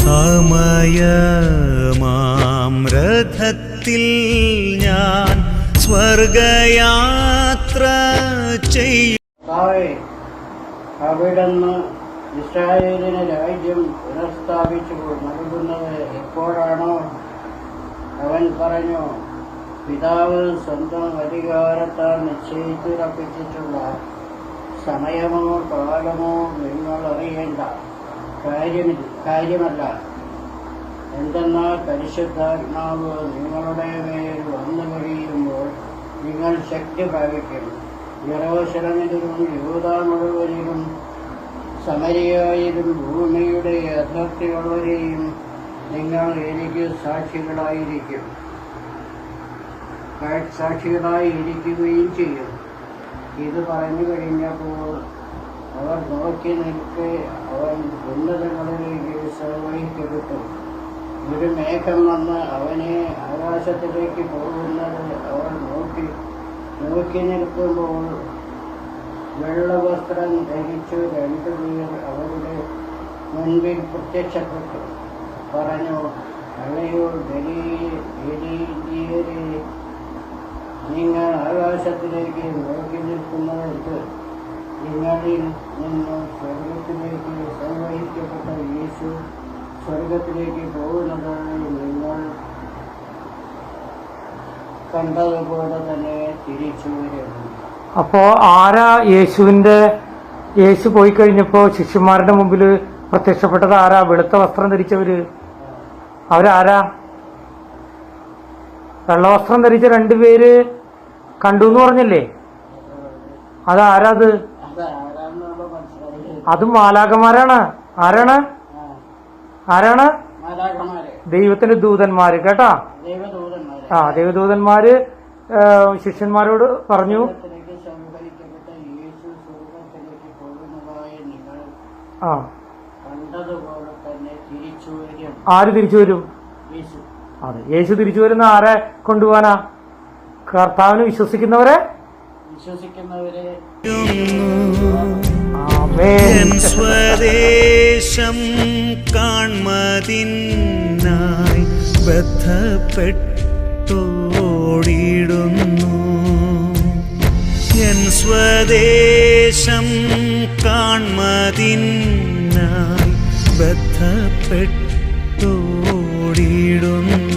സമയമാം രഥത്തിൽ ഞാൻ സ്വർഗയാത്ര ചെയ്യും. അവിടുന്ന് ഇസ്രായേലിന് രാജ്യം പുനഃസ്ഥാപിച്ചു നൽകുന്നത് എപ്പോഴാണോ? അവൻ പറഞ്ഞു, പിതാവ് സ്വന്തം അധികാരത്താൽ നിശ്ചയിച്ചുറപ്പിച്ചിട്ടുള്ള സമയമോ കാലമോ നിങ്ങൾ അറിയേണ്ട കാര്യമല്ല. എന്തെന്നാൽ പരിശുദ്ധാത്മാവ് നിങ്ങളുടെ മേൽ വന്നു കഴിയുമ്പോൾ നിങ്ങൾ ശക്തി പ്രാപിക്കും. യെരൂശലേമിലും യൂദാ മുഴുവനിലും സമരിയായാലും ഭൂമിയുടെ അതിർത്തിയുള്ളവരെയും നിങ്ങൾ എനിക്ക് സാക്ഷികളായിരിക്കുകയും ചെയ്യും. ഇത് പറഞ്ഞു കഴിഞ്ഞപ്പോൾ അവർ നോക്കി നിൽക്കെ അവൻ ഉന്നതങ്ങളിലേക്ക് വഹിക്കപ്പെട്ടു. ഒരു മേഘം വന്ന് അവനെ ആകാശത്തിലേക്ക് പോകുന്നത് അവർ നോക്കി നിൽക്കുമ്പോൾ വെള്ളവസ്ത്രം ധരിച്ചു രണ്ടുപേർ അവരുടെ മുൻപിൽ പ്രത്യക്ഷപ്പെട്ടു. പറഞ്ഞു, അല്ലയോ ഗലീലിയരെ, നിങ്ങൾ ആകാശത്തിലേക്ക് നോക്കി നിൽക്കുന്നത് നിങ്ങളിൽ നിന്ന് സ്വർഗത്തിലേക്ക് സംവഹിക്കപ്പെട്ട യേശു സ്വർഗത്തിലേക്ക് പോകുന്നതായി നിങ്ങൾ കണ്ടതുപോലെ തന്നെ തിരിച്ചു വരും. അപ്പോ ആരാ യേശു പോയി കഴിഞ്ഞപ്പോ ശിഷ്യന്മാരുടെ മുമ്പിൽ പ്രത്യക്ഷപ്പെട്ടത് ആരാ? വെളുത്ത വസ്ത്രം ധരിച്ചവര്. അവരാരാ? വെള്ളവസ്ത്രം ധരിച്ച രണ്ടുപേര് കണ്ടു എന്ന് പറഞ്ഞല്ലേ? അതാരാത്? അതും മാലാഖമാരാണ്. ആരാണ്? ദൈവത്തിന്റെ ദൂതന്മാര്. കേട്ടാ? ദൈവദൂതന്മാര് ശിഷ്യന്മാരോട് പറഞ്ഞു, ആര് തിരിച്ചു വരും? അതെ, യേശു തിരിച്ചു വരുന്ന ആരെ കൊണ്ടുപോകാനാ? കർത്താവിന് വിശ്വസിക്കുന്നവരെ. സ്വദേശം കാൺമതിനായി ബദ്ധപ്പെട്ടോടിടുന്നു. എൻ സ്വദേശം കാൺമതിനായി ബദ്ധപ്പെട്ടോടിടുന്നു.